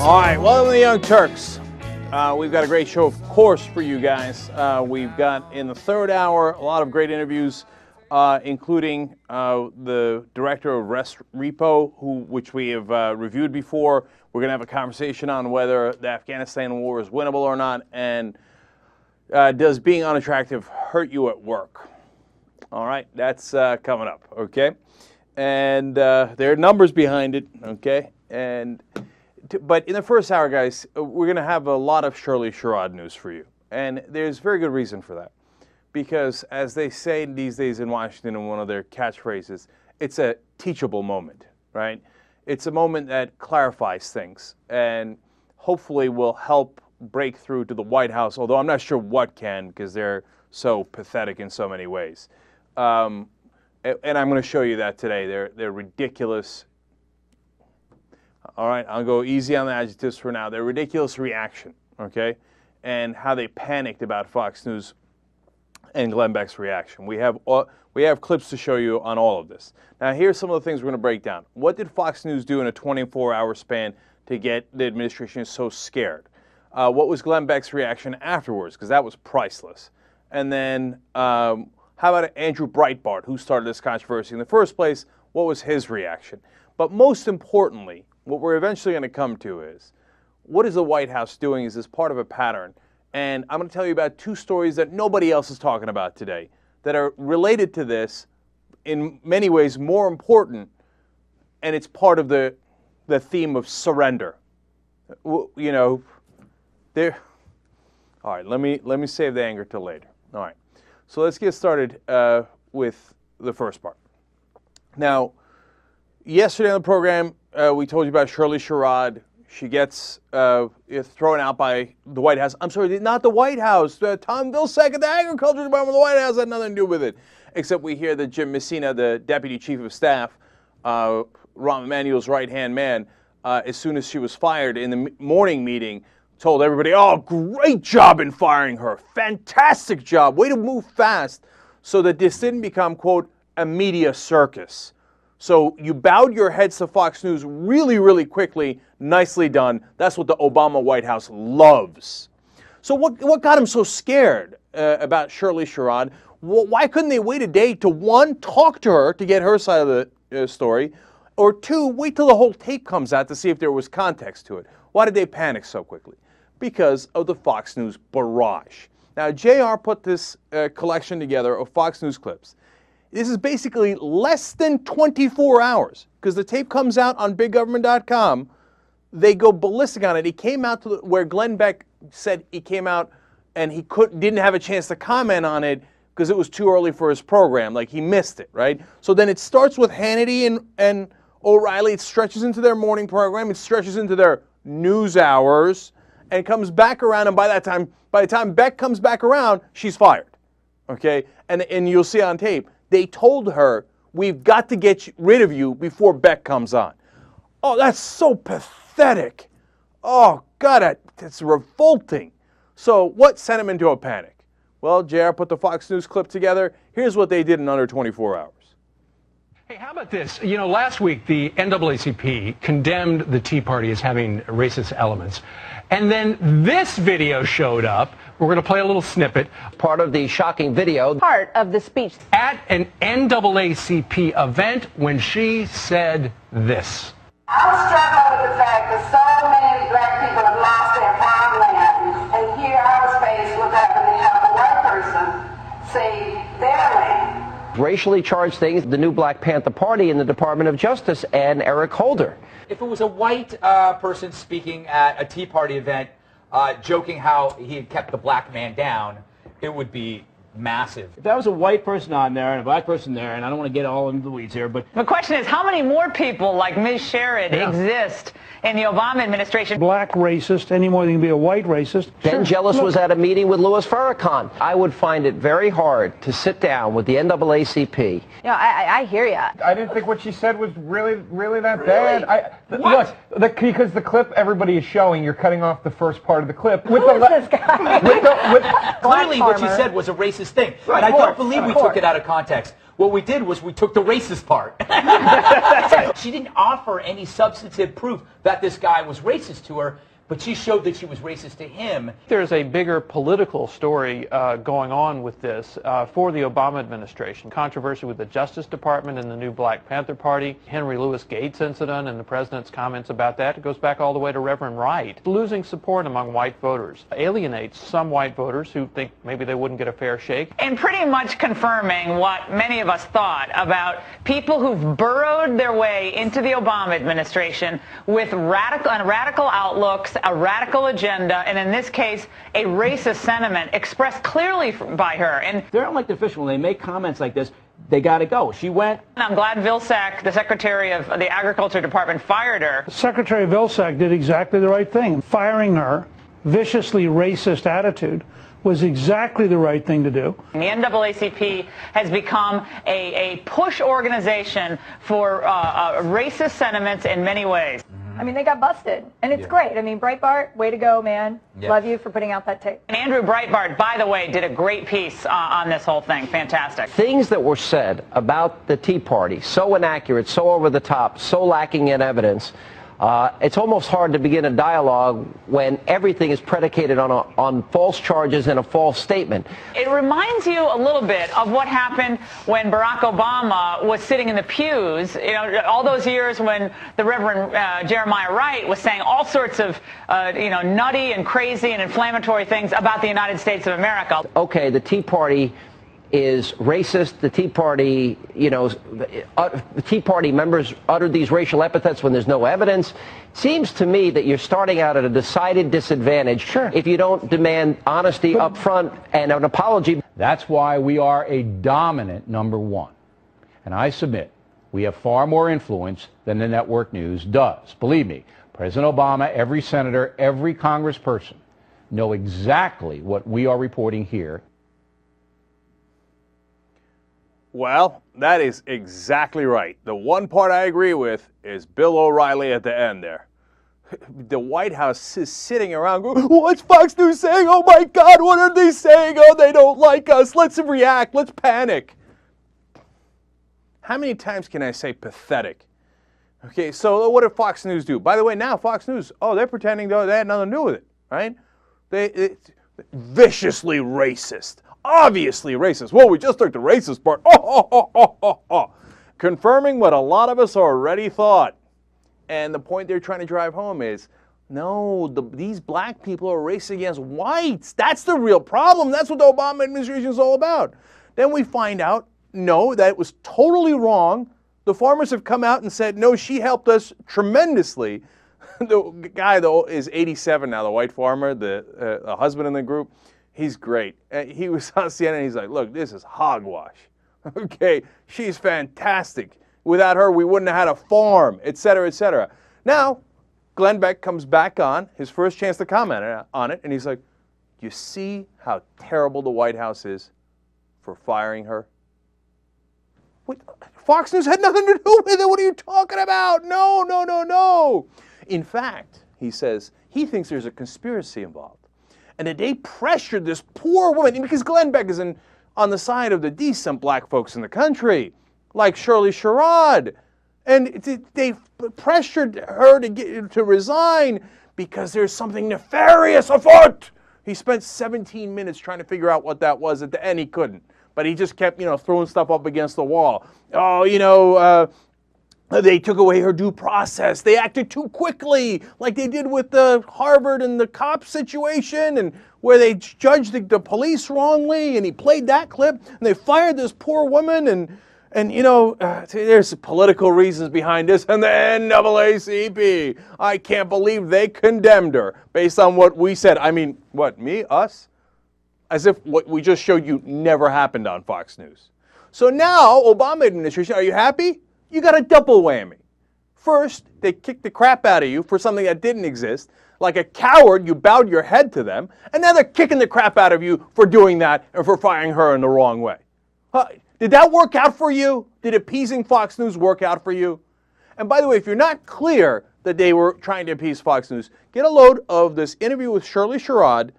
All right, welcome to the Young Turks. We've got a great show, of course, for you guys. We've got in the third hour a lot of great interviews, including the director of Rest Repo, which we have reviewed before. We're going to have a conversation on whether the Afghanistan war is winnable or not, and does being unattractive hurt you at work? All right, that's coming up, okay? And there are numbers behind it, okay? But in the first hour, guys, we're going to have a lot of Shirley Sherrod news for you. And there's very good reason for that. Because as they say these days in Washington in one of their catchphrases, it's a teachable moment, right? It's a moment that clarifies things and hopefully will help break through to the White House, although I'm not sure what can because they're so pathetic in so many ways. And I'm going to show you that today. They're ridiculous. All right, I'll go easy on the adjectives for now. Their ridiculous reaction, okay, and how they panicked about Fox News and Glenn Beck's reaction. We have clips to show you on all of this. Now, here's some of the things we're going to break down. What did Fox News do in a 24-hour span to get the administration so scared? What was Glenn Beck's reaction afterwards? Because that was priceless. And then how about Andrew Breitbart, who started this controversy in the first place? What was his reaction? But most importantly, what we're eventually going to come to is, what is the White House doing? Is this part of a pattern? And I'm going to tell you about two stories that nobody else is talking about today that are related to this, in many ways more important, and it's part of the theme of surrender. You know, all right, let me save the anger till later. All right, so let's get started with the first part. Now, yesterday on the program, we told you about Shirley Sherrod. She gets thrown out by the White House. I'm sorry, not the White House. Tom Vilsack at the Agriculture Department of the White House had nothing to do with it. Except we hear that Jim Messina, the Deputy Chief of Staff, Rahm Emanuel's right-hand man, as soon as she was fired in the morning meeting, told everybody, oh, great job in firing her. Fantastic job. Way to move fast so that this didn't become, quote, a media circus. So you bowed your heads to Fox News really, really quickly. Nicely done. That's what the Obama White House loves. So what got them so scared about Shirley Sherrod? Why couldn't they wait a day to, one, talk to her to get her side of the story, or two, wait till the whole tape comes out to see if there was context to it? Why did they panic so quickly? Because of the Fox News barrage. Now, JR put this collection together of Fox News clips. This is basically less than 24 hours because the tape comes out on biggovernment.com. They go ballistic on it. He came out to where Glenn Beck said he came out and he didn't have a chance to comment on it because it was too early for his program. Like he missed it, right? So then it starts with Hannity and O'Reilly. It stretches into their morning program. It stretches into their news hours and comes back around. And by the time Beck comes back around, she's fired. Okay, and you'll see on tape. They told her, we've got to get rid of you before Beck comes on. Oh, that's so pathetic. Oh, God, that's revolting. So what sent him into a panic? Well, JR put the Fox News clip together. Here's what they did in under 24 hours. Hey, how about this? You know, last week the NAACP condemned the Tea Party as having racist elements. And then this video showed up. We're going to play a little snippet. Part of the shocking video. Part of the speech. At an NAACP event when she said this. I'm struggling with the fact that so many black people have lost their farmland, and here I was faced with having to have a white person save their land. Racially charged things, the new Black Panther Party in the Department of Justice and Eric Holder. If it was a white person speaking at a Tea Party event, joking how he had kept the black man down, it would be massive. If that was a white person on there and a black person there, and I don't want to get all into the weeds here, but... The question is, how many more people like Ms. Sherrod exist in the Obama administration? Black racist any more than you can be a white racist. Ben Jealous was at a meeting with Louis Farrakhan. I would find it very hard to sit down with the NAACP. You know, I hear you. I didn't think what she said was really that bad. Look, because the clip everybody is showing, you're cutting off the first part of the clip. Who is this guy? Clearly what she said was a racist racist thing. Right, And I of don't course, believe of we course. took it out of context. What we did was we took the racist part. She didn't offer any substantive proof that this guy was racist to her, but she showed that she was racist to him. There's a bigger political story going on with this for the Obama administration. Controversy with the Justice Department and the new Black Panther Party, Henry Louis Gates incident and the president's comments about that. It goes back all the way to Reverend Wright. Losing support among white voters alienates some white voters who think maybe they wouldn't get a fair shake. And pretty much confirming what many of us thought about people who've burrowed their way into the Obama administration with radical outlooks, a radical agenda, and in this case, a racist sentiment expressed clearly by her. And They're elected official. When they make comments like this, they got to go. She went. I'm glad Vilsack, the Secretary of the Agriculture Department, fired her. Secretary Vilsack did exactly the right thing. Firing her, viciously racist attitude, was exactly the right thing to do. The NAACP has become a push organization for racist sentiments in many ways. I mean, they got busted, and it's great. I mean, Breitbart, way to go, man. Yeah. Love you for putting out that tape. And Andrew Breitbart, by the way, did a great piece on this whole thing. Fantastic. Things that were said about the Tea Party, so inaccurate, so over the top, so lacking in evidence, it's almost hard to begin a dialogue when everything is predicated on false charges and a false statement. It reminds you a little bit of what happened when Barack Obama was sitting in the pews, you know, all those years when the Reverend Jeremiah Wright was saying all sorts of, nutty and crazy and inflammatory things about the United States of America. Okay, the Tea Party is racist. The Tea Party, the Tea Party members uttered these racial epithets when there's no evidence. Seems to me that you're starting out at a decided disadvantage if you don't demand honesty up front and an apology. That's why we are a dominant number one. And I submit we have far more influence than the network news does. Believe me, President Obama, every senator, every congressperson know exactly what we are reporting here. Well, that is exactly right. The one part I agree with is Bill O'Reilly at the end there. The White House is sitting around going, what's Fox News saying? Oh my God, what are they saying? Oh, they don't like us. Let's react. Let's panic. How many times can I say pathetic? Okay, so what did Fox News do? By the way, now Fox News, they're pretending they had nothing to do with it, right? They viciously racist. Obviously racist. Well, we just took the racist part. Confirming what a lot of us already thought. And the point they're trying to drive home is, no, these black people are racist against whites. That's the real problem. That's what the Obama administration is all about. Then we find out, no, that it was totally wrong. The farmers have come out and said, no, she helped us tremendously. The guy is 87 now, the white farmer, the husband in the group. He's great. He was on CNN and he's like, look, this is hogwash. Okay, she's fantastic. Without her, we wouldn't have had a farm, et cetera, et cetera. Now, Glenn Beck comes back on, his first chance to comment on it, and he's like, you see how terrible the White House is for firing her? Wait, Fox News had nothing to do with it. What are you talking about? No, no, no, no. In fact, he says, he thinks there's a conspiracy involved. And that they pressured this poor woman, because Glenn Beck is on the side of the decent black folks in the country, like Shirley Sherrod. And they pressured her to resign because there's something nefarious afoot. He spent 17 minutes trying to figure out what that was. At the end, he couldn't. But he just kept, throwing stuff up against the wall. They took away her due process. They acted too quickly, like they did with the Harvard and the cop situation, and where they judged the police wrongly, and he played that clip, and they fired this poor woman, and there's political reasons behind this, and the NAACP. I can't believe they condemned her based on what we said. I mean, what, me, us? As if what we just showed you never happened on Fox News. So now, Obama administration, are you happy? You got a double whammy. First, they kicked the crap out of you for something that didn't exist. Like a coward, you bowed your head to them, and now they're kicking the crap out of you for doing that and for firing her in the wrong way. Did that work out for you? Did appeasing Fox News work out for you? And by the way, if you're not clear that they were trying to appease Fox News, get a load of this interview with Shirley Sherrod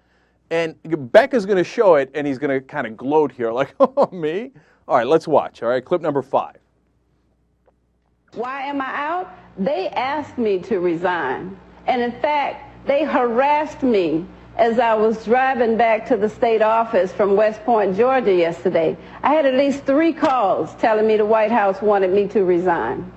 And Beck is going to show it, and he's going to kind of gloat here, like, oh, me? All right, let's watch. All right, clip number 5. Why am I out? They asked me to resign. And in fact, they harassed me as I was driving back to the state office from West Point, Georgia yesterday. I had at least 3 calls telling me the White House wanted me to resign.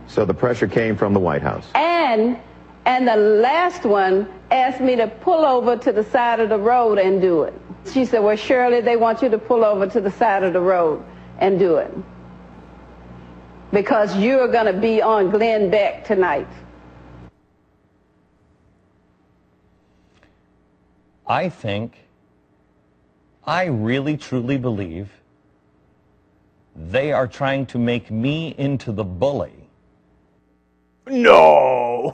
So the pressure came from the White House. And the last one asked me to pull over to the side of the road and do it. She said, well, Shirley, they want you to pull over to the side of the road and do it, because you're going to be on Glenn Beck tonight. I really truly believe they are trying to make me into the bully. No,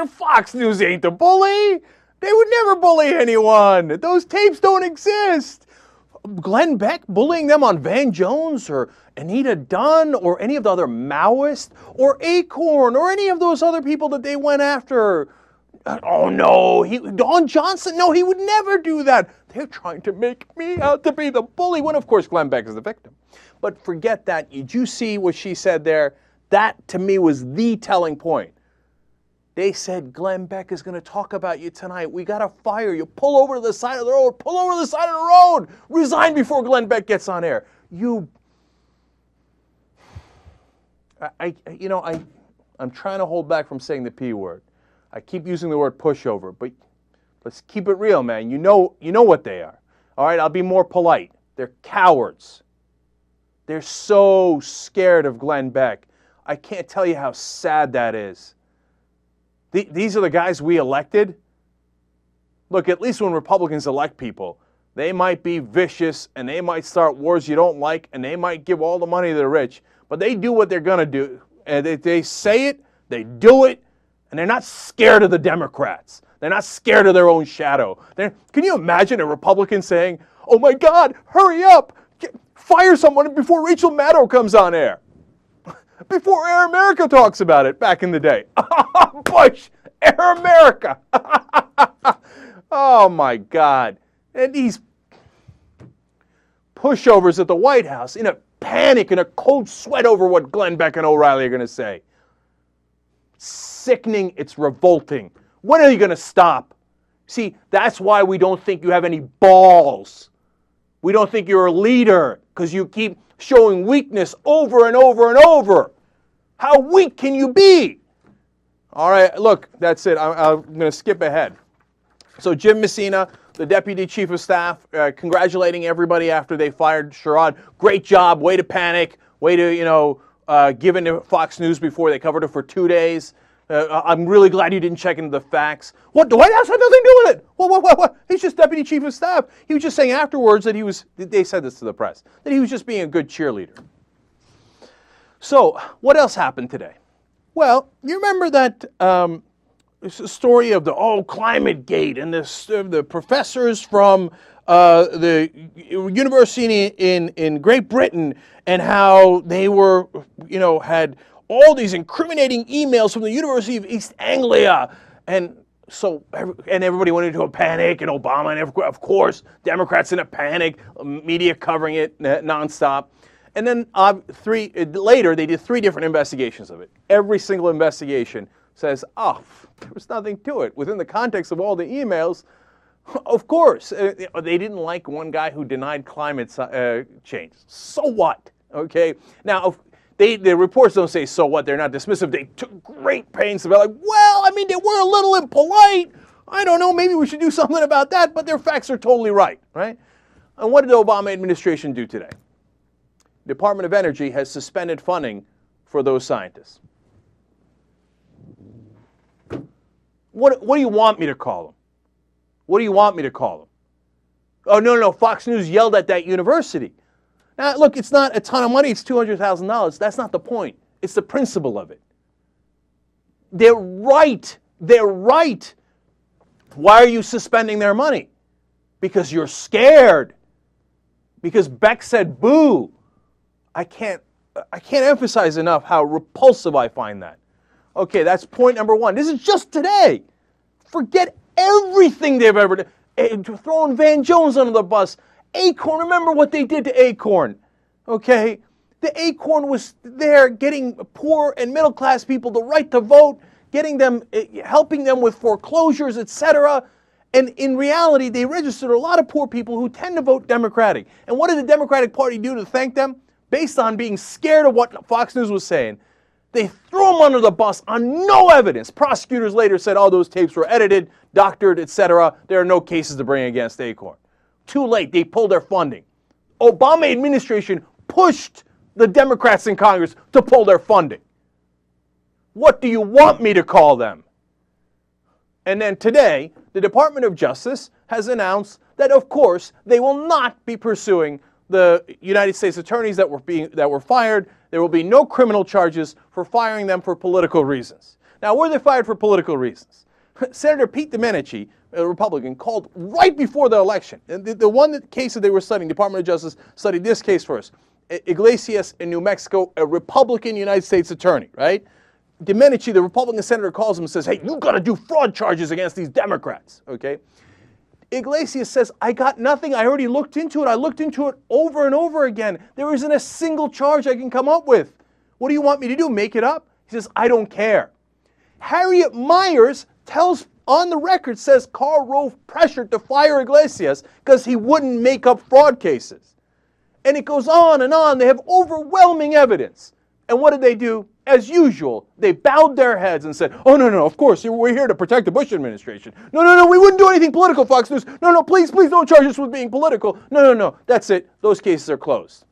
Fox News ain't the bully. They would never bully anyone. Those tapes don't exist. Glenn Beck bullying them on Van Jones or Anita Dunn or any of the other Maoists or Acorn or any of those other people that they went after. Oh no, Don Johnson, no, he would never do that. They're trying to make me out to be the bully when of course Glenn Beck is the victim. But forget that. Did you see what she said there? That to me was the telling point. They said Glenn Beck is going to talk about you tonight. We got to fire you. Pull over to the side of the road. Pull over to the side of the road. Resign before Glenn Beck gets on air. I'm trying to hold back from saying the P word. I keep using the word pushover, but let's keep it real, man. You know what they are. All right, I'll be more polite. They're cowards. They're so scared of Glenn Beck. I can't tell you how sad that is. These are the guys we elected. Look, at least when Republicans elect people, they might be vicious and they might start wars you don't like and they might give all the money to the rich, but they do what they're going to do. And they say it, they do it, and they're not scared of the Democrats. They're not scared of their own shadow. Can you imagine a Republican saying, oh my God, hurry up, fire someone before Rachel Maddow comes on air? Before Air America talks about it back in the day. Bush, Air America. Oh my God. And these pushovers at the White House in a panic and a cold sweat over what Glenn Beck and O'Reilly are going to say. Sickening, it's revolting. When are you going to stop? See, that's why we don't think you have any balls. We don't think you're a leader, because you keep showing weakness over and over and over. How weak can you be? All right, look, that's it. I'm going to skip ahead. So Jim Messina, the Deputy Chief of Staff, congratulating everybody after they fired Sherrod. Great job, way to panic, way to, give in to Fox News before they covered it for 2 days. I'm really glad you didn't check into the facts. What, the White House had nothing to do with it? What? He's just Deputy Chief of Staff. He was just saying afterwards that they said this to the press, that he was just being a good cheerleader. So, what else happened today? Well, you remember that story of the Climate Gate and the professors from the university in Great Britain and how they were, had all these incriminating emails from the University of East Anglia. And so, everybody went into a panic, and Obama, and of course, Democrats in a panic, media covering it nonstop. And then later, they did 3 different investigations of it. Every single investigation says, there was nothing to it. Within the context of all the emails, of course, they didn't like one guy who denied climate change. So what? Okay? Now, the reports don't say so what. They're not dismissive. They took great pains to be like, they were a little impolite. I don't know, maybe we should do something about that, but their facts are totally right, right? And what did the Obama administration do today? The Department of Energy has suspended funding for those scientists. What do you want me to call them? What do you want me to call them? Oh, no, Fox News yelled at that university. Now, look, it's not a ton of money. It's $200,000. That's not the point. It's the principle of it. They're right. They're right. Why are you suspending their money? Because you're scared. Because Beck said boo. I can't emphasize enough how repulsive I find that. Okay, that's point number 1. This is just today. Forget everything they've ever done. throwing Van Jones under the bus. Acorn, remember what they did to Acorn, okay? The Acorn was there getting poor and middle class people the right to vote, getting them, helping them with foreclosures, etc. And in reality, they registered a lot of poor people who tend to vote Democratic. And what did the Democratic Party do to thank them? Based on being scared of what Fox News was saying, they threw them under the bus on no evidence. Prosecutors later said, oh, those tapes were edited, doctored, etc. There are no cases to bring against Acorn. Too late, they pulled their funding. Obama administration pushed the Democrats in Congress to pull their funding. What do you want me to call them? And then today, the Department of Justice has announced that, of course, they will not be pursuing the United States attorneys that were fired. There will be no criminal charges for firing them for political reasons. Now, were they fired for political reasons? Senator Pete Domenici, a Republican, called right before the election. The case that they were studying, Department of Justice studied this case first. Iglesias in New Mexico, a Republican United States attorney, right? Domenici, the Republican senator, calls him and says, hey, you got to do fraud charges against these Democrats, okay? Iglesias says, I got nothing. I already looked into it. I looked into it over and over again. There isn't a single charge I can come up with. What do you want me to do, make it up? He says, I don't care. Harriet Myers tells, on the record, says Karl Rove pressured to fire Iglesias because he wouldn't make up fraud cases. And it goes on and on. They have overwhelming evidence. And what did they do? As usual, they bowed their heads and said, oh, no, of course, we're here to protect the Bush administration. No, we wouldn't do anything political, Fox News. No, please don't charge us with being political. No, that's it. Those cases are closed.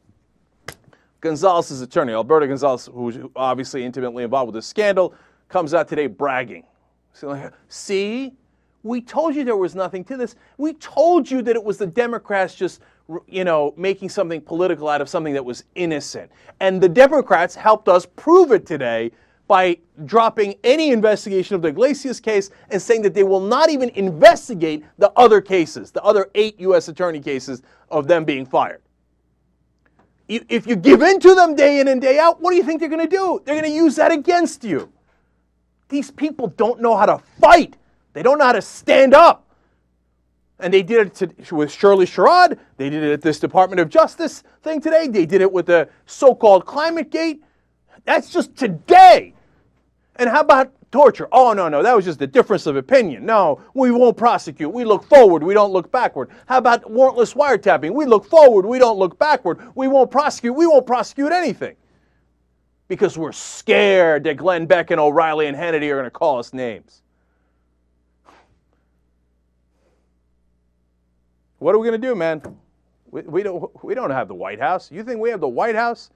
Gonzalez's attorney, Alberto Gonzalez, who's obviously intimately involved with this scandal, comes out today bragging. See, we told you there was nothing to this. We told you that it was the Democrats just, making something political out of something that was innocent. And the Democrats helped us prove it today by dropping any investigation of the Iglesias case and saying that they will not even investigate the other cases, the other 8 U.S. attorney cases of them being fired. If you give in to them day in and day out, what do you think they're going to do? They're going to use that against you. These people don't know how to fight. They don't know how to stand up. And they did it with Shirley Sherrod. They did it at this Department of Justice thing today. They did it with the so-called Climate Gate. That's just today. And how about torture? Oh, no, that was just a difference of opinion. No, we won't prosecute. We look forward. We don't look backward. How about warrantless wiretapping? We look forward. We don't look backward. We won't prosecute. We won't prosecute anything. Because we're scared that Glenn Beck and O'Reilly and Hannity are going to call us names. What are we going to do, man? We don't have the White House. You think we have the White House?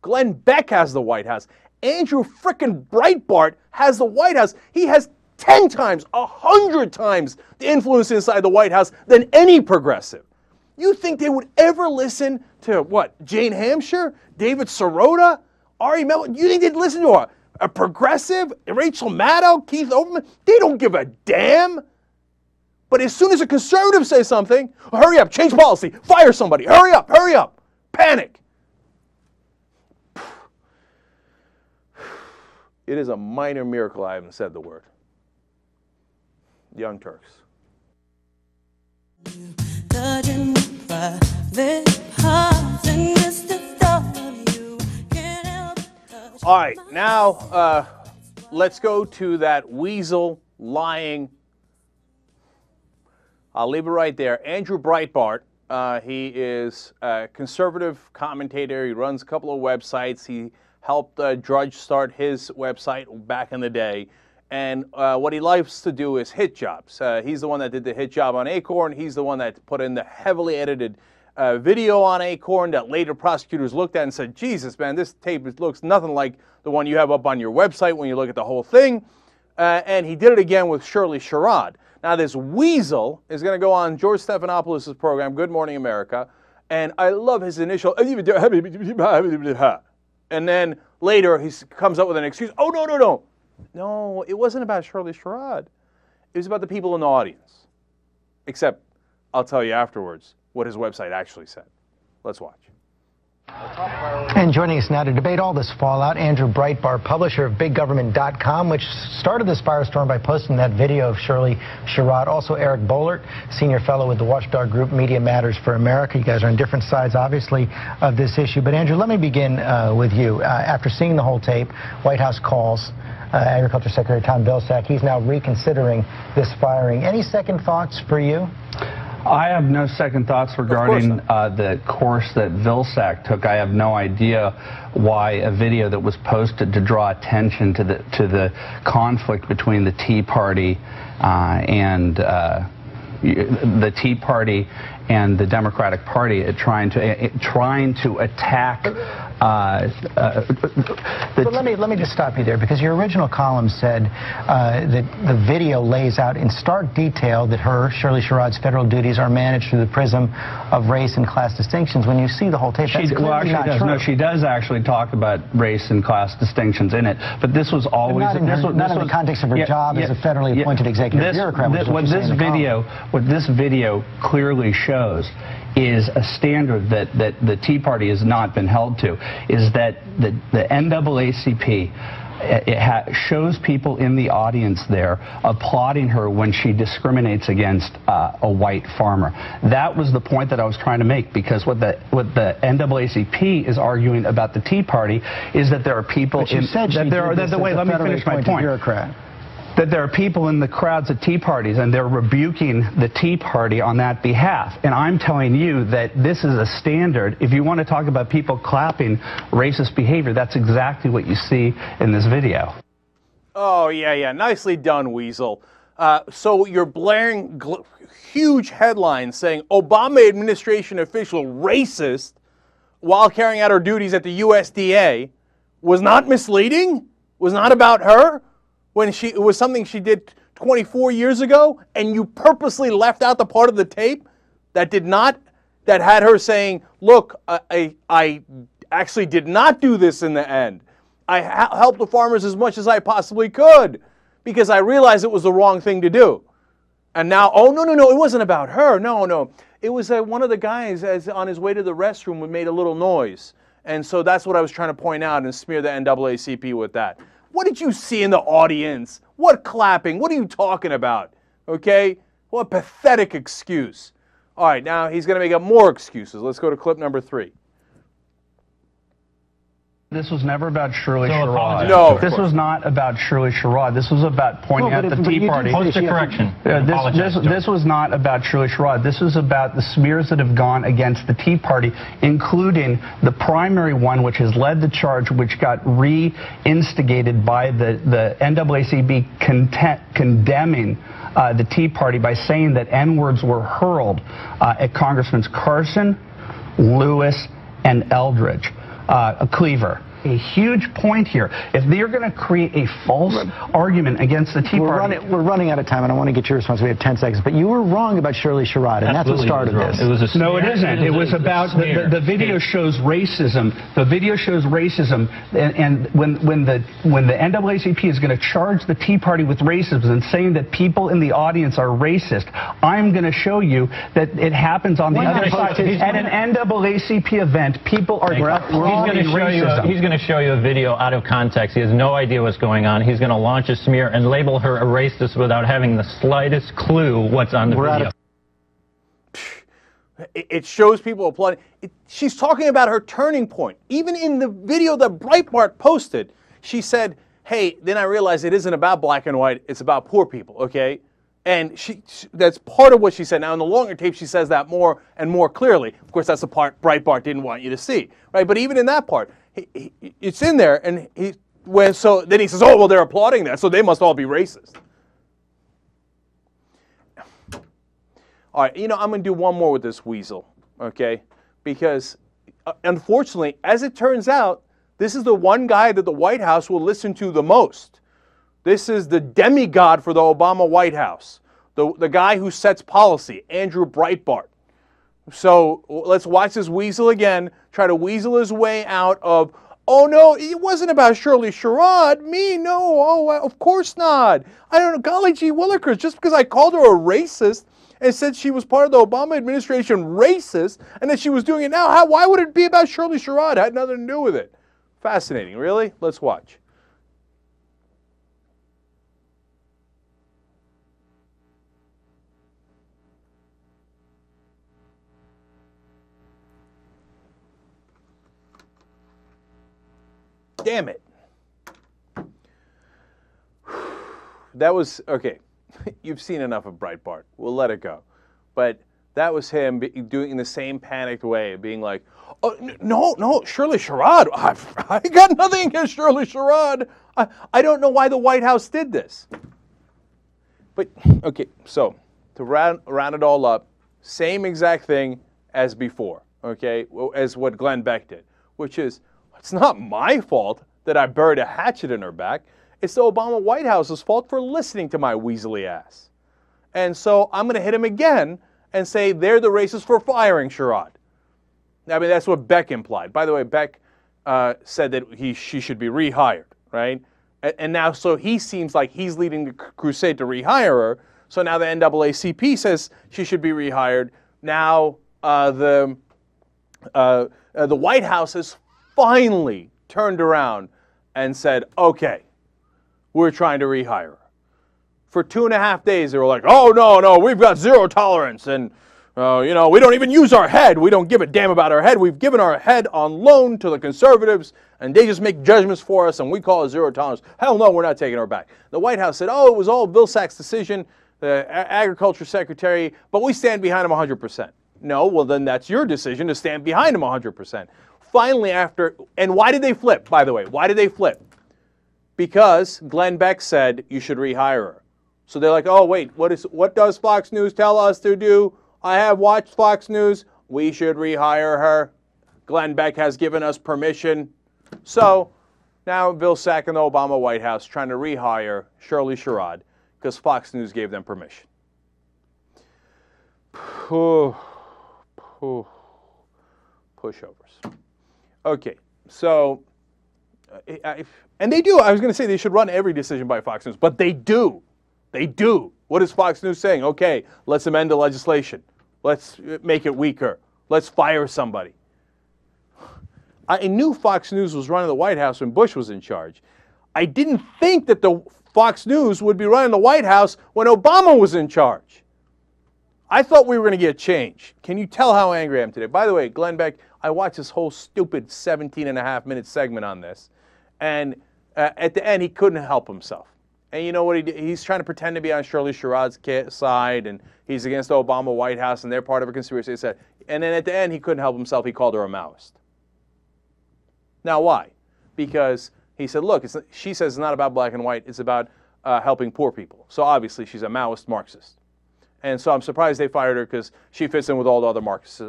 Glenn Beck has the White House. Andrew frickin' Breitbart has the White House. He has 10 times, 100 times the influence inside the White House than any progressive. You think they would ever listen to, what, Jane Hampshire? David Sirota? Ari Melton? You think they'd listen to a progressive? Rachel Maddow? Keith Olbermann? They don't give a damn. But as soon as a conservative says something, hurry up, change policy, fire somebody, hurry up, panic. It is a minor miracle I haven't said the word. Young Turks. All right, now let's go to that weasel lying. I'll leave it right there. Andrew Breitbart, he is a conservative commentator. He runs a couple of websites. He helped Drudge start his website back in the day. And what he likes to do is hit jobs. He's the one that did the hit job on Acorn. He's the one that put in the heavily edited video on Acorn that later prosecutors looked at and said, Jesus, man, this tape looks nothing like the one you have up on your website when you look at the whole thing. And he did it again with Shirley Sherrod. Now, this weasel is going to go on George Stephanopoulos' program, Good Morning America, and I love his initial, and then later he comes up with an excuse. Oh, no. No, it wasn't about Shirley Sherrod. It was about the people in the audience. Except, I'll tell you afterwards what his website actually said. Let's watch. And joining us now to debate all this fallout, Andrew Breitbart, publisher of BigGovernment.com, which started this firestorm by posting that video of Shirley Sherrod. Also, Eric Boehlert, senior fellow with the watchdog group Media Matters for America. You guys are on different sides, obviously, of this issue. But, Andrew, let me begin with you. After seeing the whole tape, White House calls Agriculture Secretary Tom Vilsack. He's now reconsidering this firing. Any second thoughts for you? I have no second thoughts regarding the course that Vilsack took. I have no idea why a video that was posted to draw attention to the conflict between the Tea Party and the Democratic Party trying to attack. But let me just stop you there, because your original column said that the video lays out in stark detail that Shirley Sherrod's federal duties are managed through the prism of race and class distinctions. When you see the whole tape, that's clearly not true. No, she does actually talk about race and class distinctions in it, but this was always not in the context of her job as a federally appointed executive bureaucrat. What this video clearly shows is a standard that the Tea Party has not been held to, is that the NAACP shows people in the audience there applauding her when she discriminates against a white farmer. That was the point that I was trying to make, because what the NAACP is arguing about the Tea Party is that there are people But you said she did this as a federally appointed bureaucrat. That there are people in the crowds at tea parties and they're rebuking the Tea Party on that behalf. And I'm telling you that this is a standard. If you want to talk about people clapping racist behavior, that's exactly what you see in this video. Oh, yeah. Nicely done, Weasel. So you're blaring huge headlines saying Obama administration official racist while carrying out her duties at the USDA was not misleading? Was not about her? When it was something she did 24 years ago, and you purposely left out the part of the tape that had her saying, look, I actually did not do this in the end. I helped the farmers as much as I possibly could because I realized it was the wrong thing to do. And now, oh, no, it wasn't about her. No. It was one of the guys on his way to the restroom made a little noise. And so that's what I was trying to point out and smear the NAACP with that. What did you see in the audience? What clapping? What are you talking about? Okay? What pathetic excuse. All right, now he's going to make up more excuses. Let's go to clip number 3. This was never about Shirley Sherrod. No, this was not about Shirley Sherrod. This was about pointing out the Tea Party. Correction. This was not about Shirley Sherrod. This was about the smears that have gone against the Tea Party, including the primary one, which has led the charge, which got re-instigated by the NAACP condemning the Tea Party by saying that N-words were hurled at Congressmen Carson, Lewis, and Eldridge. Cleaver. A huge point here. If they're going to create a false argument against the Tea Party... We're running out of time, and I want to get your response. We have 10 seconds. But you were wrong about Shirley Sherrod, and that's what started this. No, it isn't. It was about... The video shows racism. The video shows racism, and when the NAACP is going to charge the Tea Party with racism and saying that people in the audience are racist, I'm going to show you that it happens on the other side. At an NAACP event, people are applauding racism. He's going to show you a video out of context. He has no idea what's going on. He's going to launch a smear and label her a racist without having the slightest clue what's on the video. It shows people applauding. She's talking about her turning point. Even in the video that Breitbart posted, she said, hey, then I realized it isn't about black and white, it's about poor people, okay? And that's part of what she said. Now, in the longer tape, she says that more and more clearly. Of course, that's the part Breitbart didn't want you to see, right? But even in that part, it's in there, and then he says, oh, well, they're applauding that, so they must all be racist. All right, I'm going to do one more with this weasel, okay? Because, unfortunately, as it turns out, this is the one guy that the White House will listen to the most. This is the demigod for the Obama White House, the guy who sets policy, Andrew Breitbart. So let's watch this weasel again, try to weasel his way out of, oh no, it wasn't about Shirley Sherrod, me, no, oh, of course not. I don't know, golly gee willikers, just because I called her a racist and said she was part of the Obama administration racist and that she was doing it now. Why would it be about Shirley Sherrod? It had nothing to do with it. Fascinating. Really? Let's watch. Damn it. That was, okay, you've seen enough of Breitbart. We'll let it go. But that was him doing in the same panicked way, being like, oh, no, Shirley Sherrod. I got nothing against Shirley Sherrod. I don't know why the White House did this. But, okay, so to round it all up, same exact thing as before, okay, as what Glenn Beck did, which is, it's not my fault that I buried a hatchet in her back. It's the Obama White House's fault for listening to my weaselly ass. And so I'm going to hit him again and say they're the racists for firing Sherrod. I mean, that's what Beck implied. By the way, Beck said that she should be rehired, right? And now, so he seems like he's leading the crusade to rehire her. So now the NAACP says she should be rehired. Now the White House has finally turned around and said, okay, we're trying to rehire her. For 2.5 days, they were like, oh, no, we've got zero tolerance. And, we don't even use our head. We don't give a damn about our head. We've given our head on loan to the conservatives, and they just make judgments for us, and we call it zero tolerance. Hell no, we're not taking her back. The White House said, oh, it was all Vilsack's decision, the Agriculture Secretary, but we stand behind him 100%. No, well, then that's your decision to stand behind him 100%. Finally, and why did they flip, by the way? Why did they flip? Because Glenn Beck said you should rehire her. So they're like, oh, wait, what does Fox News tell us to do? I have watched Fox News. We should rehire her. Glenn Beck has given us permission. So now Vilsack and the Obama White House trying to rehire Shirley Sherrod because Fox News gave them permission. Pushovers. Okay, so, and they do. I was going to say they should run every decision by Fox News, but they do. They do. What is Fox News saying? Okay, let's amend the legislation. Let's make it weaker. Let's fire somebody. I knew Fox News was running the White House when Bush was in charge. I didn't think that the Fox News would be running the White House when Obama was in charge. I thought we were going to get change. Can you tell how angry I am today? By the way, Glenn Beck, I watched this whole stupid 17.5-minute segment on this, and at the end, he couldn't help himself. And you know what he did? He's trying to pretend to be on Shirley Sherrod's side, and he's against the Obama White House, and they're part of a conspiracy. And then at the end, he couldn't help himself. He called her a Maoist. Now, why? Because he said, look, she says it's not about black and white. It's about helping poor people. So obviously, she's a Maoist Marxist. And so I'm surprised they fired her because she fits in with all the other Marxists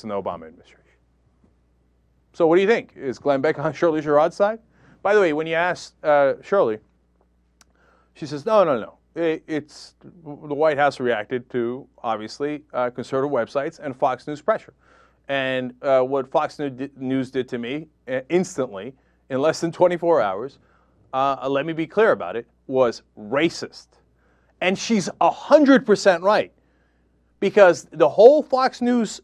in the Obama administration. So what do you think? Is Glenn Beck on Shirley Sherrod's side? By the way, when you asked Shirley, she says, no. It's the White House reacted to, obviously, conservative websites and Fox News pressure. And what Fox News did to me instantly, in less than 24 hours, let me be clear about it, was racist. And she's 100% right. Because the whole Fox News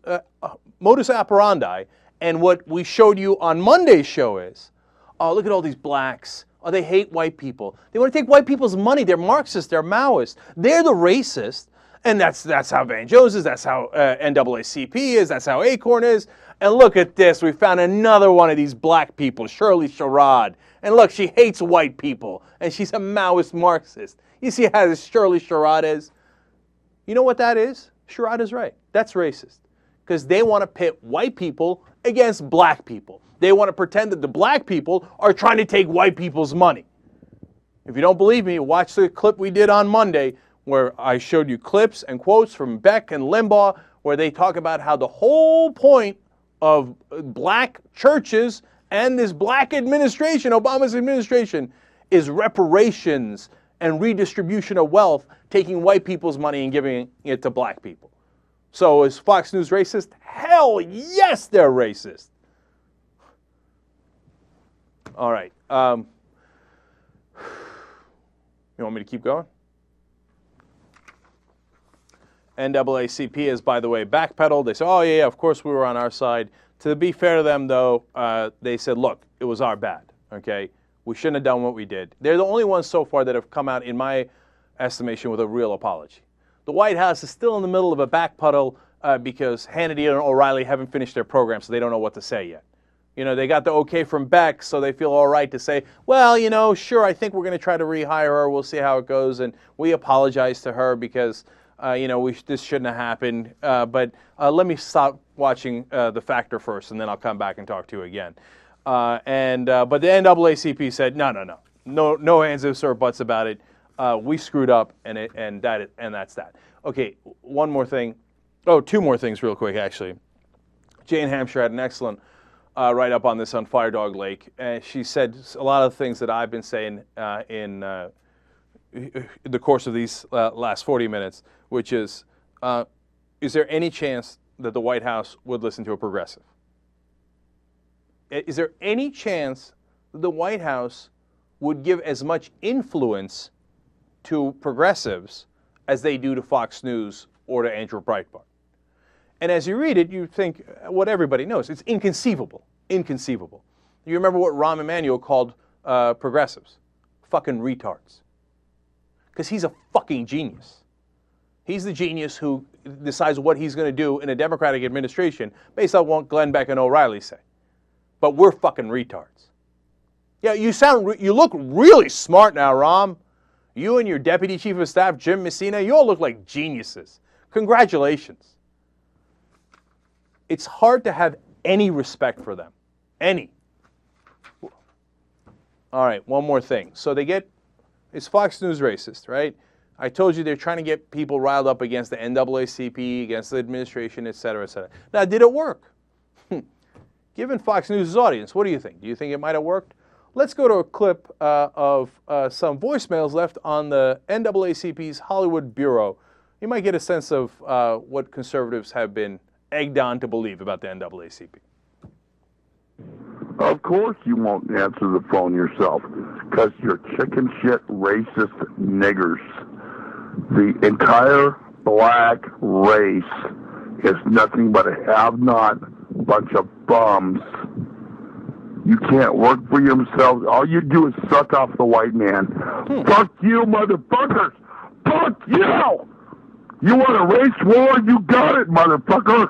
modus operandi and what we showed you on Monday's show is, oh, look at all these blacks. Oh, they hate white people. They want to take white people's money. They're Marxists. They're Maoists. They're the racist. And that's how Van Jones is. That's how NAACP is. That's how Acorn is. And look at this. We found another one of these black people, Shirley Sherrod. And look, she hates white people. And she's a Maoist Marxist. You see how this Shirley Sherrod is? You know what that is? Sherrod is right. That's racist. Because they want to pit white people against black people. They want to pretend that the black people are trying to take white people's money. If you don't believe me, watch the clip we did on Monday where I showed you clips and quotes from Beck and Limbaugh where they talk about how the whole point of black churches and this black administration, Obama's administration, is reparations and redistribution of wealth, taking white people's money and giving it to black people. So is Fox News racist? Hell yes, they're racist. All right. You want me to keep going? NAACP is, by the way, backpedaled. They say, oh, yeah, of course we were on our side. To be fair to them, though, they said, look, it was our bad, okay? We shouldn't have done what we did. They're the only ones so far that have come out, in my estimation, with a real apology. The White House is still in the middle of a backpedal because Hannity and O'Reilly haven't finished their program, so they don't know what to say yet. You know, they got the okay from Beck, so they feel all right to say, well, you know, sure, I think we're going to try to rehire her. We'll see how it goes. And we apologize to her because, you know, this shouldn't have happened. But let me stop watching The Factor first, and then I'll come back and talk to you again. But the NAACP said, no ands, ifs, or buts about it. We screwed up, and that's that. Okay, one more thing. Oh, two more things real quick, actually. Jane Hampshire had an excellent write-up on this on Firedog Lake. And she said a lot of things that I've been saying in the course of these last 40 minutes, which is there any chance that the White House would listen to a progressive? Is there any chance that the White House would give as much influence to progressives as they do to Fox News or to Andrew Breitbart? And as you read it, you think what everybody knows. It's inconceivable. Inconceivable. You remember what Rahm Emanuel called progressives? Fucking retards. Because he's a fucking genius. He's the genius who decides what he's going to do in a Democratic administration based on what Glenn Beck and O'Reilly say. But we're fucking retards. Yeah, you look really smart now, Rahm. You and your Deputy Chief of Staff, Jim Messina, you all look like geniuses. Congratulations. It's hard to have any respect for them. Any. All right, one more thing. So it's Fox News racist, right? I told you they're trying to get people riled up against the NAACP, against the administration, et cetera, et cetera. Now, did it work? Given Fox News' audience, what do you think? Do you think it might have worked? Let's go to a clip of some voicemails left on the NAACP's Hollywood Bureau. You might get a sense of what conservatives have been egged on to believe about the NAACP. Of course you won't answer the phone yourself, because you're chicken shit racist niggers. The entire black race is nothing but a have-not bunch of bums. You can't work for yourselves. All you do is suck off the white man. Fuck you, motherfuckers! Fuck you! You want a race war? You got it, motherfucker!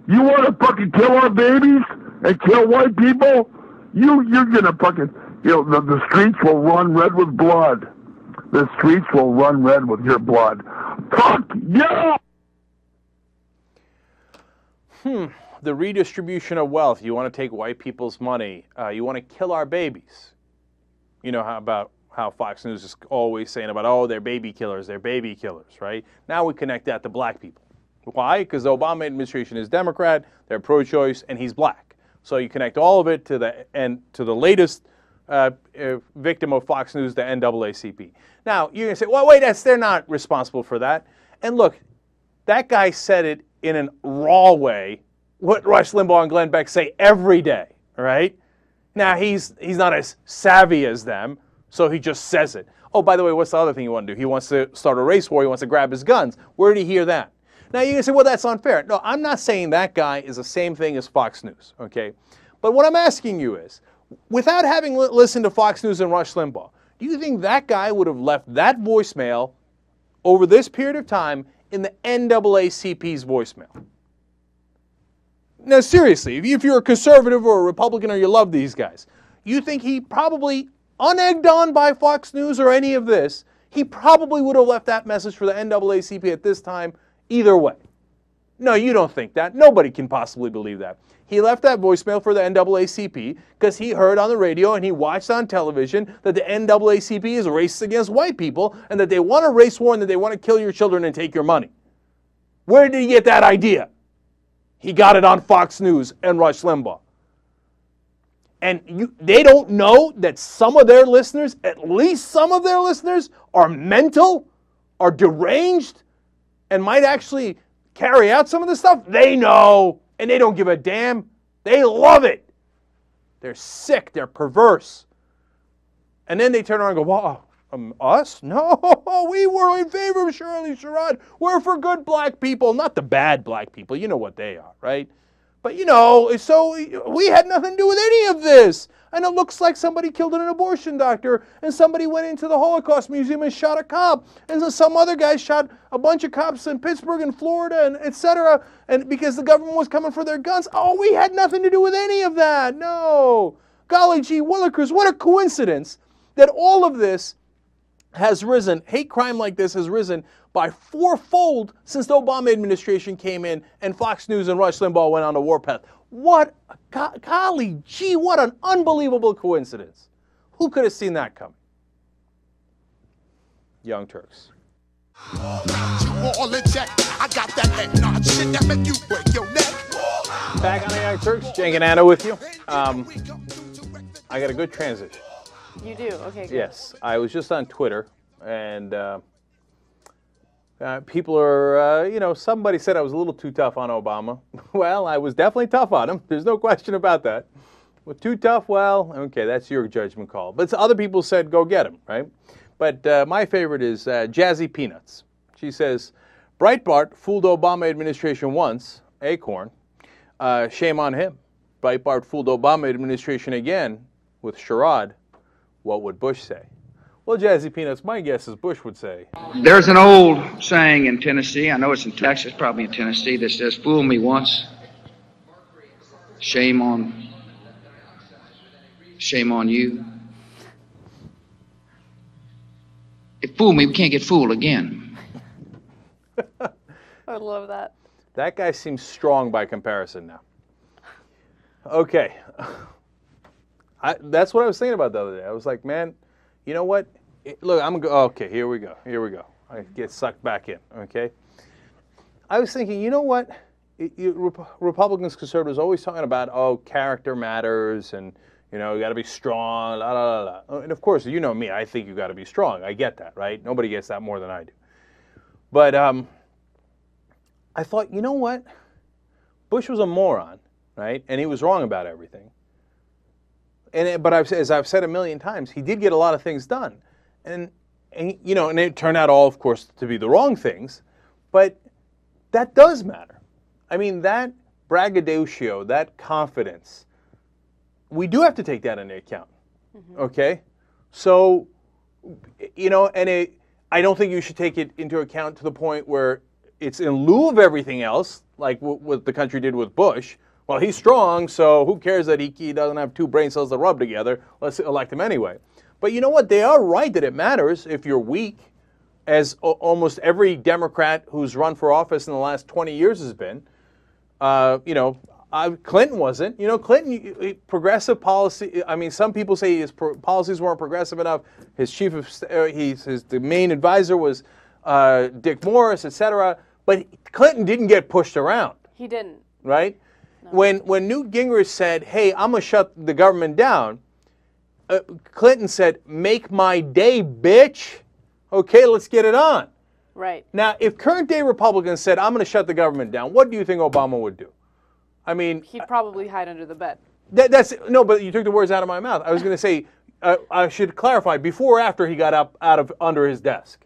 You want to fucking kill our babies and kill white people? You're gonna fucking, the streets will run red with blood. The streets will run red with your blood. Fuck you! The redistribution of wealth. You want to take white people's money. You want to kill our babies. You know how Fox News is always saying about, oh, they're baby killers, right? Now we connect that to black people. Why? Because the Obama administration is Democrat, they're pro-choice, and he's black. So you connect all of it to the latest victim of Fox News, the NAACP. Now, you're going to say, well, wait, they're not responsible for that. And look, that guy said it in a raw way, what Rush Limbaugh and Glenn Beck say every day, right? Now, he's not as savvy as them, so he just says it. Oh, by the way, what's the other thing he wants to do? He wants to start a race war. He wants to grab his guns. Where did he hear that? Now, you're going to say, well, that's unfair. No, I'm not saying that guy is the same thing as Fox News, okay? But what I'm asking you is, without having listened to Fox News and Rush Limbaugh, do you think that guy would have left that voicemail over this period of time in the NAACP's voicemail? Now, seriously, if you're a conservative or a Republican or you love these guys, you think he probably, unegged on by Fox News or any of this, he probably would have left that message for the NAACP at this time either way? No, you don't think that. Nobody can possibly believe that. He left that voicemail for the NAACP because he heard on the radio and he watched on television that the NAACP is racist against white people and that they want a race war and that they want to kill your children and take your money. Where did he get that idea? He got it on Fox News and Rush Limbaugh. And they don't know that some of their listeners, at least some of their listeners, are mental, are deranged, and might actually carry out some of this stuff? They know, and they don't give a damn. They love it. They're sick. They're perverse. And then they turn around and go, well, Us? No, we were in favor of Shirley Sherrod. We're for good black people, not the bad black people. You know what they are, right? But so we had nothing to do with any of this. And it looks like somebody killed an abortion doctor, and somebody went into the Holocaust Museum and shot a cop, and so some other guy shot a bunch of cops in Pittsburgh and Florida, and etc. And because the government was coming for their guns. Oh, we had nothing to do with any of that. No. Golly gee willikers, what a coincidence that all of this has risen, hate crime like this has risen by fourfold since the Obama administration came in and Fox News and Rush Limbaugh went on the warpath. What, golly gee, what an unbelievable coincidence. Who could have seen that coming? Young Turks. Back on the Young Turks, Cenk and Anna with you. I got a good transition. You do? Okay, good. Yes, I was just on Twitter, and people are, somebody said I was a little too tough on Obama. Well, I was definitely tough on him. There's no question about that. Well, too tough? Well, okay, that's your judgment call. But other people said, go get him, right? But my favorite is Jazzy Peanuts. She says, Breitbart fooled Obama administration once, Acorn. Shame on him. Breitbart fooled Obama administration again with Sherrod. What would Bush say? Well, Jazzy Peanuts, my guess is Bush would say. There's an old saying in Tennessee, I know it's in Texas, probably in Tennessee, that says, fool me once, shame on you. If fool me, we can't get fooled again. I love that. That guy seems strong by comparison now. Okay. That's what I was thinking about the other day. I was like, man, you know what? Look, okay, here we go. I get sucked back in, okay? I was thinking, you know what? Republicans, conservatives always talking about, character matters and, you got to be strong, la, la, la, la. And of course, you know me, I think you got to be strong. I get that, right? Nobody gets that more than I do. But I thought, you know what? Bush was a moron, right? And he was wrong about everything. But as I've said a million times, he did get a lot of things done. And it turned out all, of course, to be the wrong things. But that does matter. I mean, that braggadocio, that confidence, we do have to take that into account. Mm-hmm. Okay? So, I don't think you should take it into account to the point where it's in lieu of everything else, like what the country did with Bush. Well, he's strong, so who cares that he doesn't have two brain cells that rub together? Let's elect him anyway. But you know what? They are right that it matters if you're weak, as almost every Democrat who's run for office in the last 20 years has been. Clinton wasn't. Clinton, progressive policy, I mean, some people say his policies weren't progressive enough. His the main advisor was Dick Morris, etc. But Clinton didn't get pushed around. He didn't. Right? No. When Newt Gingrich said, hey, I'm going to shut the government down, Clinton said, make my day, bitch. Okay, let's get it on. Right. Now, if current day Republicans said, I'm going to shut the government down, what do you think Obama would do? I mean, he'd probably hide under the bed. No, but you took the words out of my mouth. I was going to say, I should clarify, before or after he got up under his desk.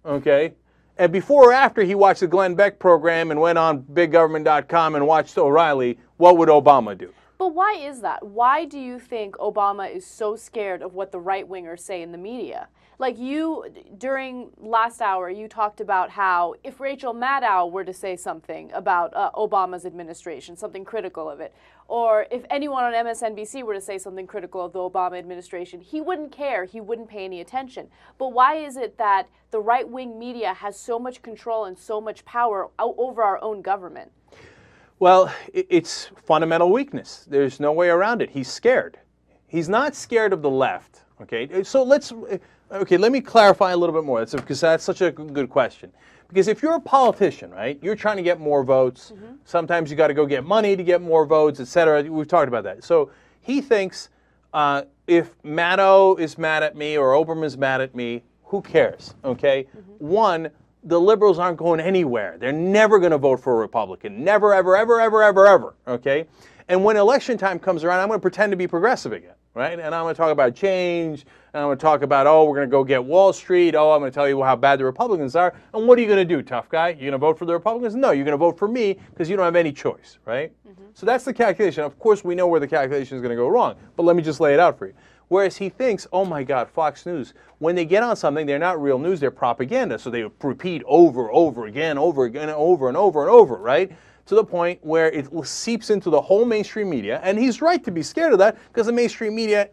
Okay? And before or after he watched the Glenn Beck program and went on BigGovernment.com and watched O'Reilly, what would Obama do? But why is that? Why do you think Obama is so scared of what the right-wingers say in the media? Like during last hour, you talked about how if Rachel Maddow were to say something about Obama's administration, something critical of it, or if anyone on MSNBC were to say something critical of the Obama administration, he wouldn't care, he wouldn't pay any attention. But why is it that the right-wing media has so much control and so much power over our own government? Well, it's fundamental weakness. There's no way around it. He's scared. He's not scared of the left. Okay, so let me clarify a little bit more, because that's such a good question. Because if you're a politician, right, you're trying to get more votes. Mm-hmm. Sometimes you got to go get money to get more votes, etc. We've talked about that. So he thinks if Maddow is mad at me or Oberman's mad at me, who cares? Okay, one, the liberals aren't going anywhere. They're never going to vote for a Republican. Never, ever, ever, ever, ever, ever. Okay, and when election time comes around, I'm going to pretend to be progressive again. Right? And I'm going to talk about change. and I'm going to talk about, oh, we're going to go get Wall Street. Oh, I'm going to tell you how bad the Republicans are. And what are you going to do, tough guy? You're going to vote for the Republicans? No, you're going to vote for me because you don't have any choice, right? So that's the calculation. Of course, we know where the calculation is going to go wrong, but let me just lay it out for you. Whereas he thinks, oh my God, Fox News, when they get on something, they're not real news, they're propaganda. So they repeat over again, over and over, right? To the point where it seeps into the whole mainstream media. And he's right to be scared of that because the mainstream media,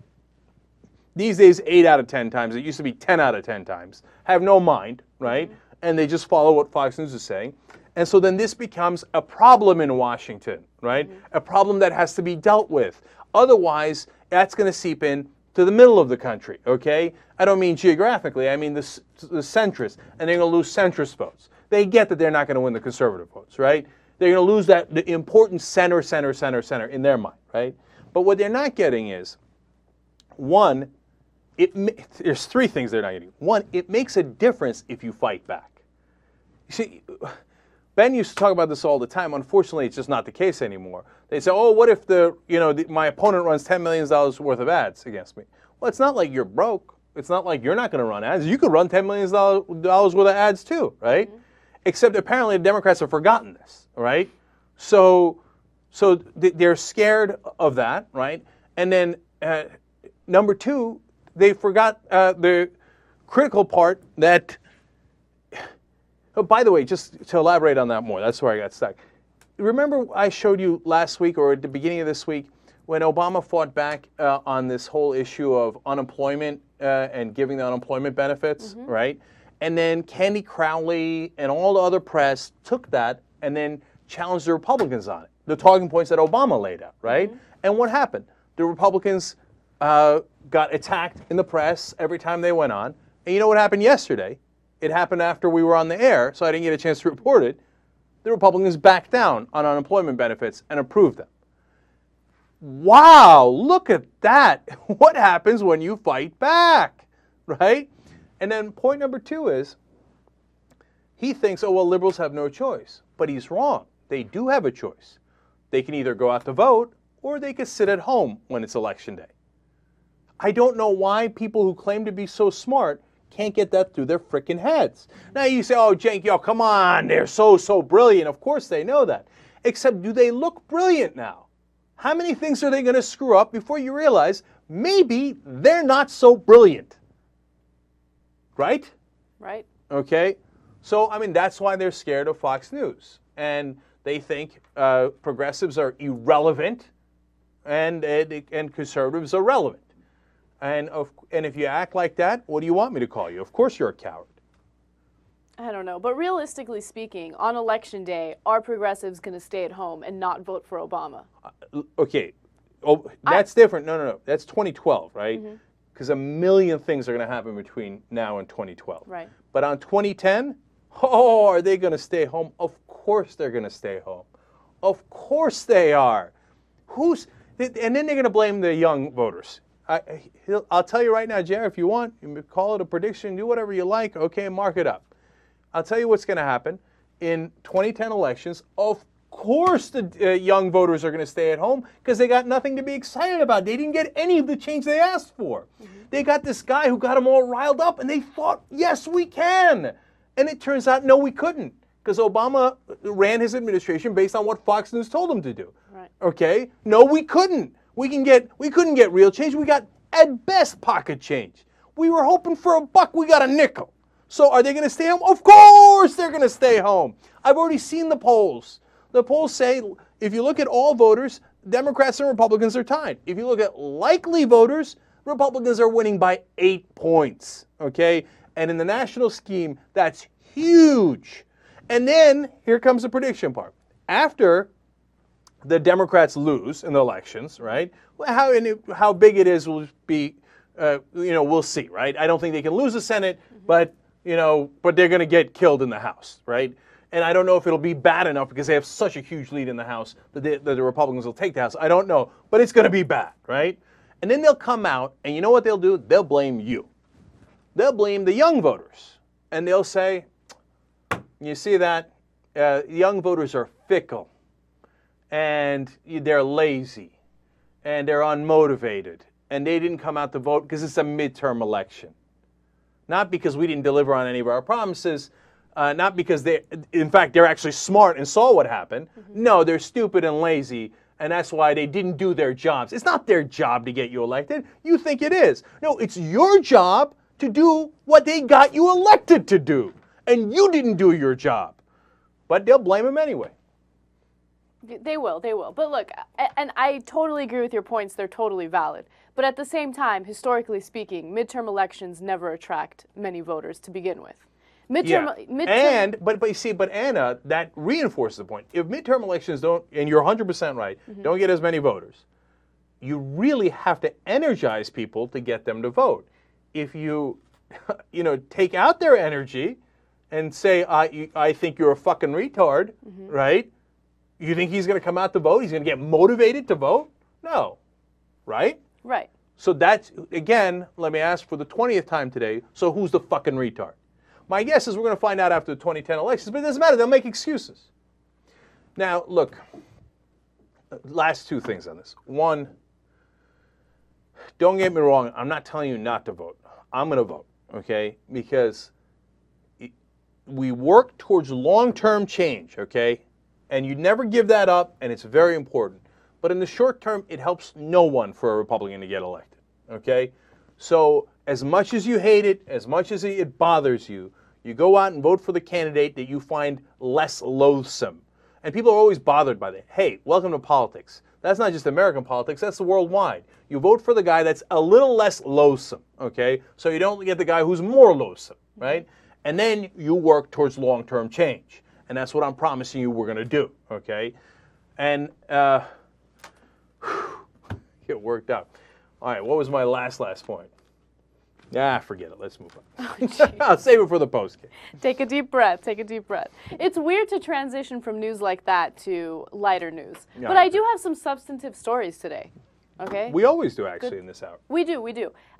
these days, 8 out of 10 times, it used to be 10 out of 10 times, have no mind, right? And they just follow what Fox News is saying. And so then this becomes a problem in Washington, right? A problem that has to be dealt with. Otherwise, that's going to seep in to the middle of the country, okay? I don't mean geographically, I mean the centrists, and they're going to lose centrist votes. They get that they're not going to win the conservative votes, right? They're going to lose the important center in their mind, right? But what they're not getting is, one, there's 3 things they're not getting. One, it makes a difference if you fight back. You see, Ben used to talk about this all the time. Unfortunately, it's just not the case anymore. They say, oh, what if my opponent runs $10 million worth of ads against me? Well, it's not like you're broke. It's not like you're not going to run ads. You could run $10 million worth of ads too, right? Except apparently the Democrats have forgotten this, right? So they're scared of that, right? And then number 2, they forgot the critical part that, oh, by the way, just to elaborate on that more, that's where I got stuck. Remember I showed you last week or at the beginning of this week when Obama fought back on this whole issue of unemployment and giving the unemployment benefits, right? And then Candy Crowley and all the other press took that and then challenged the Republicans on it, the talking points that Obama laid out, right? And what happened? The Republicans got attacked in the press every time they went on. And you know what happened yesterday? It happened after we were on the air, so I didn't get a chance to report it. The Republicans backed down on unemployment benefits and approved them. Wow, look at that. What happens when you fight back, right? And then point number 2 is, he thinks, oh, well, liberals have no choice. But he's wrong. They do have a choice. They can either go out to vote or they can sit at home when it's election day. I don't know why people who claim to be so smart can't get that through their frickin' heads. Now you say, oh, Cenk, yo, come on, they're so brilliant. Of course they know that. Except, do they look brilliant now? How many things are they going to screw up before you realize maybe they're not so brilliant? Right? Right. Okay. So, I mean, that's why they're scared of Fox News. And they think progressives are irrelevant and conservatives are relevant. And if you act like that, what do you want me to call you? Of course you're a coward. I don't know. But realistically speaking, on Election Day, are progressives going to stay at home and not vote for Obama? Okay. Oh, that's different. No. That's 2012, right? Because a million things are going to happen between now and 2012. Right. But on 2010, oh, are they going to stay home? Of course they're going to stay home. Of course they are. And then they're going to blame the young voters. I'll tell you right now, Jerry, if you want, you can call it a prediction, do whatever you like, okay, mark it up. I'll tell you what's going to happen. In 2010 elections, of course the young voters are going to stay at home because they got nothing to be excited about. They didn't get any of the change they asked for. They got this guy who got them all riled up, and they thought, yes, we can. And it turns out, no, we couldn't, because Obama ran his administration based on what Fox News told him to do. Right. Okay? No, we couldn't. We couldn't get real change. We got, at best, pocket change. We were hoping for $1. We got a nickel. So are they going to stay home? Of course they're going to stay home. I've already seen the polls. The polls say, if you look at all voters, Democrats and Republicans are tied. If you look at likely voters, Republicans are winning by 8 points. Okay? And in the national scheme, that's huge. And then, here comes the prediction part. After the Democrats lose in the elections, right? How big it is will be, we'll see, right? I don't think they can lose the Senate, but they're going to get killed in the House, right? And I don't know if it'll be bad enough because they have such a huge lead in the House that the Republicans will take the House. I don't know, but it's going to be bad, right? And then they'll come out, and you know what they'll do? They'll blame you. They'll blame the young voters, and they'll say, you see that? Young voters are fickle. And they're lazy, and they're unmotivated, and they didn't come out to vote because it's a midterm election. Not because we didn't deliver on any of our promises, not because in fact, they're actually smart and saw what happened. No, they're stupid and lazy, and that's why they didn't do their jobs. It's not their job to get you elected. You think it is. No, it's your job to do what they got you elected to do, and you didn't do your job. But they'll blame them anyway. They will. But look, and I totally agree with your points. They're totally valid. But at the same time, historically speaking, midterm elections never attract many voters to begin with. But you see, Anna, that reinforces the point. If midterm elections don't, and you're 100% right, don't get as many voters, you really have to energize people to get them to vote. If you, take out their energy and say, I think you're a fucking retard, right? You think he's going to come out to vote? He's going to get motivated to vote? No, right? Right. So that's, again, let me ask for the 20th time today, so who's the fucking retard? My guess is we're going to find out after the 2010 elections, but it doesn't matter. They'll make excuses. Now, look, last two things on this. One, don't get me wrong. I'm not telling you not to vote. I'm going to vote, okay? Because we work towards long-term change, okay? And you never give that up, and it's very important. But in the short term, it helps no one for a Republican to get elected, okay? So as much as you hate it, as much as it bothers you, you go out and vote for the candidate that you find less loathsome. And people are always bothered by that. Hey, welcome to politics. That's not just American politics, that's the worldwide. You vote for the guy that's a little less loathsome, okay? So you don't get the guy who's more loathsome, right? And then you work towards long-term change. And that's what I'm promising you we're going to do, okay? And it worked out. All right, what was my last point? Forget it. Let's move on. I'll save it for the post game. Take a deep breath. It's weird to transition from news like that to lighter news. Yeah, but I do have some substantive stories today. Okay? We always do, actually, in this hour. We do.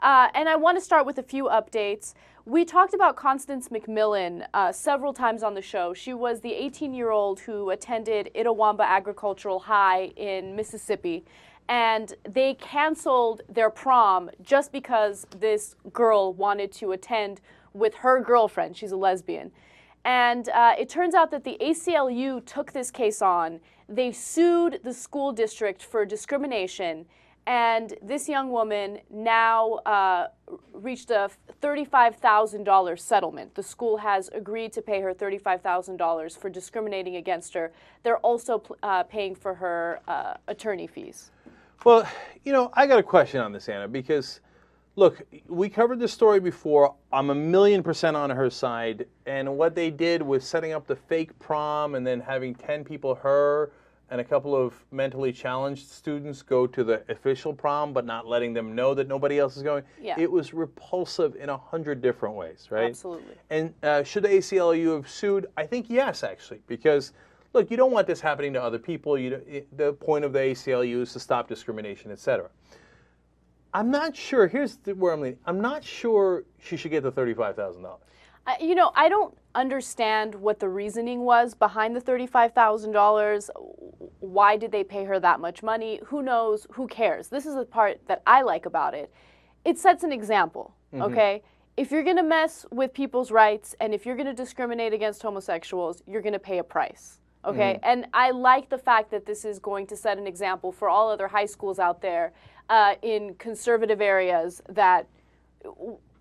And I want to start with a few updates. We talked about Constance McMillan several times on the show. She was the 18-year-old who attended Itawamba Agricultural High in Mississippi. And they canceled their prom just because this girl wanted to attend with her girlfriend. She's a lesbian. And it turns out that the ACLU took this case on. They sued the school district for discrimination. And this young woman now reached a $35,000 settlement. The school has agreed to pay her $35,000 for discriminating against her. They're also paying for her attorney fees. Well, I got a question on this, Anna, because, look, we covered this story before. I'm 1,000,000% on her side. And what they did was setting up the fake prom and then having 10 people, her and a couple of mentally challenged students, go to the official prom, but not letting them know that nobody else is going. Yeah. It was repulsive in 100 different ways, right? Absolutely. And should the ACLU have sued? I think yes, actually, because look, you don't want this happening to other people. The point of the ACLU is to stop discrimination, etc. I'm not sure. Here's where I'm leaning. I'm not sure she should get the $35,000. I don't understand what the reasoning was behind the $35,000. Why did they pay her that much money? Who knows? Who cares? This is the part that I like about it. It sets an example, okay? If you're going to mess with people's rights and if you're going to discriminate against homosexuals, you're going to pay a price. Okay, and I like the fact that this is going to set an example for all other high schools out there in conservative areas that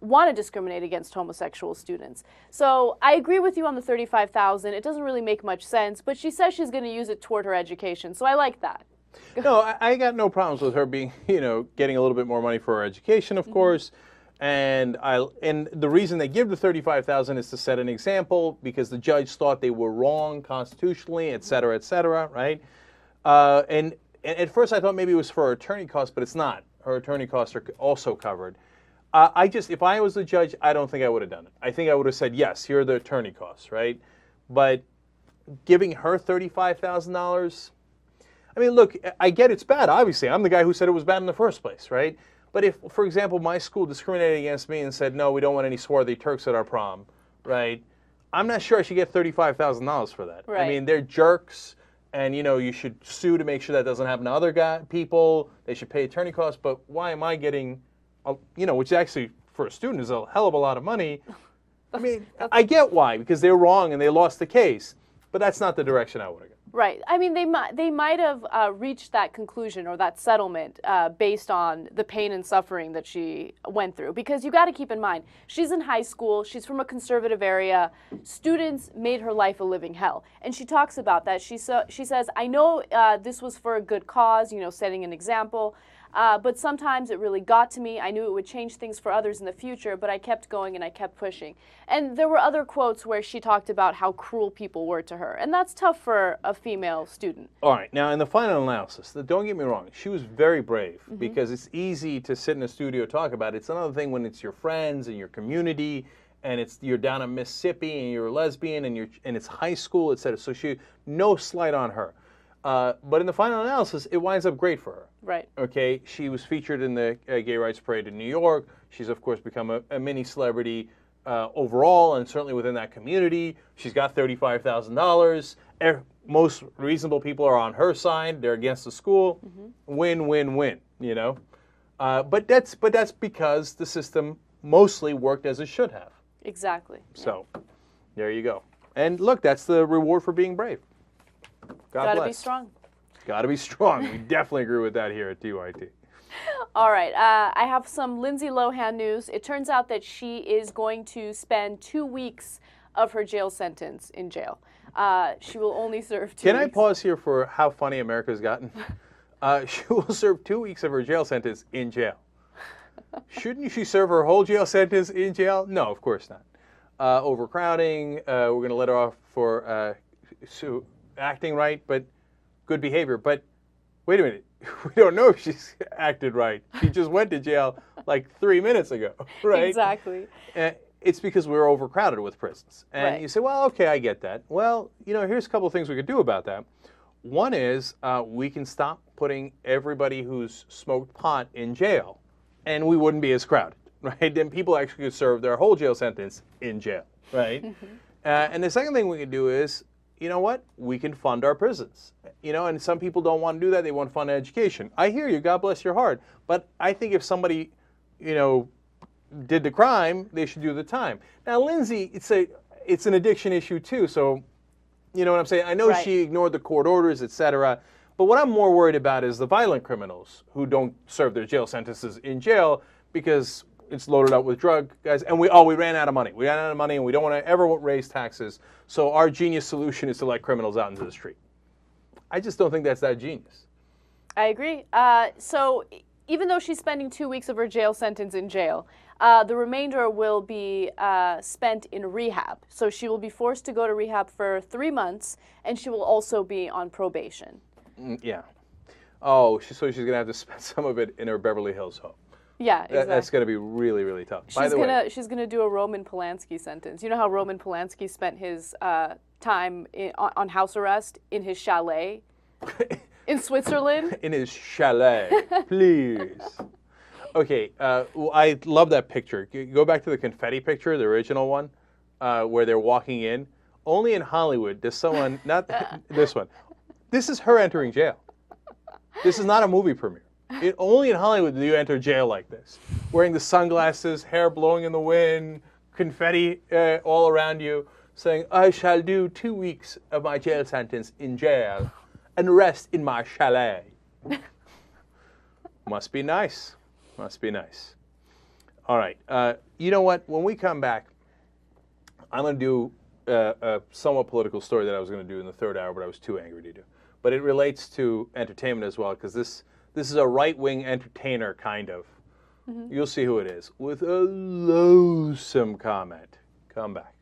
want to discriminate against homosexual students. So I agree with you on the $35,000. It doesn't really make much sense, but she says she's going to use it toward her education, so I like that. No, I got no problems with her being, getting a little bit more money for her education, of course. And the reason they give the $35,000 is to set an example because the judge thought they were wrong constitutionally, et cetera, right? And at first I thought maybe it was for her attorney costs, but it's not. Her attorney costs are also covered. If I was the judge, I don't think I would have done it. I think I would have said, yes, here are the attorney costs, right? But giving her $35,000, I mean, look, I get it's bad, obviously. I'm the guy who said it was bad in the first place, right? But if, for example, my school discriminated against me and said, no, we don't want any swarthy Turks at our prom, right? I'm not sure I should get $35,000 for that. Right. I mean, they're jerks, and you should sue to make sure that doesn't happen to other people. They should pay attorney costs. But why am I getting, which actually for a student is a hell of a lot of money? I mean, I get why, because they're wrong and they lost the case, but that's not the direction I would have gone. Right. I mean, they might have reached that conclusion or that settlement based on the pain and suffering that she went through. Because you got to keep in mind, she's in high school. She's from a conservative area. Students made her life a living hell, and she talks about that. She says, "I know this was for a good cause, setting an example." But sometimes it really got to me. I knew it would change things for others in the future, but I kept going and I kept pushing. And there were other quotes where she talked about how cruel people were to her. And that's tough for a female student. All right. Now, in the final analysis, don't get me wrong, she was very brave because it's easy to sit in a studio and talk about it. It's another thing when it's your friends and your community and you're down in Mississippi and you're a lesbian and it's high school, etc. So no slight on her. But in the final analysis, it winds up great for her. Right. Okay. She was featured in the Gay Rights Parade in New York. She's, of course, become a mini celebrity overall and certainly within that community. She's got $35,000. Most reasonable people are on her side. They're against the school. Win, win, win, But that's because the system mostly worked as it should have. Exactly. So there you go. And look, that's the reward for being brave. God bless. Gotta be strong. Gotta be strong. We definitely agree with that here at DYT. All right. I have some Lindsay Lohan news. It turns out that she is going to spend 2 weeks of her jail sentence in jail. She will only serve 2 weeks. Can I pause here for how funny America's gotten? She will serve 2 weeks of her jail sentence in jail. Shouldn't she serve her whole jail sentence in jail? No, of course not. Overcrowding. We're going to let her off for acting right, but good behavior. But wait a minute. We don't know if she's acted right. She just went to jail like 3 minutes ago, right? Exactly. It's because we're overcrowded with prisons. And Right. you say, well, okay, I get that. Well, here's a couple of things we could do about that. One is we can stop putting everybody who's smoked pot in jail, and we wouldn't be as crowded, right? Then people actually could serve their whole jail sentence in jail, right? And the second thing we could do is, you know what? We can fund our prisons. And some people don't want to do that. They want to fund education. I hear you. God bless your heart. But I think if somebody, did the crime, they should do the time. Now, Lindsay, it's an addiction issue too. So, you know what I'm saying? I know Right. she ignored the court orders, etc. But what I'm more worried about is the violent criminals who don't serve their jail sentences in jail because it's loaded up with drug guys, and we ran out of money. We ran out of money, and we don't want to ever raise taxes. So our genius solution is to let criminals out into the street. I just don't think that's that genius. I agree. So even though she's spending 2 weeks of her jail sentence in jail, the remainder will be spent in rehab. So she will be forced to go to rehab for 3 months, and she will also be on probation. Yeah. Oh, so she's going to have to spend some of it in her Beverly Hills home. Yeah, exactly. That's going to be really, really tough. By the way, She's gonna do a Roman Polanski sentence. You know how Roman Polanski spent his time on house arrest in his chalet in Switzerland? in his chalet, please. Okay, well, I love that picture. Go back to the confetti picture, the original one, where they're walking in. Only in Hollywood does someone, not this one. This is her entering jail. This is not a movie premiere. Only in Hollywood do you enter jail like this, wearing the sunglasses, hair blowing in the wind, confetti all around you, saying, I shall do 2 weeks of my jail sentence in jail and rest in my chalet. Must be nice. Must be nice. All right. You know what? When we come back, I'm going to do a somewhat political story that I was going to do in the third hour, but I was too angry to do. But it relates to entertainment as well, because this is a right-wing entertainer, kind of. You'll see who it is, with a loathsome comment. Come back.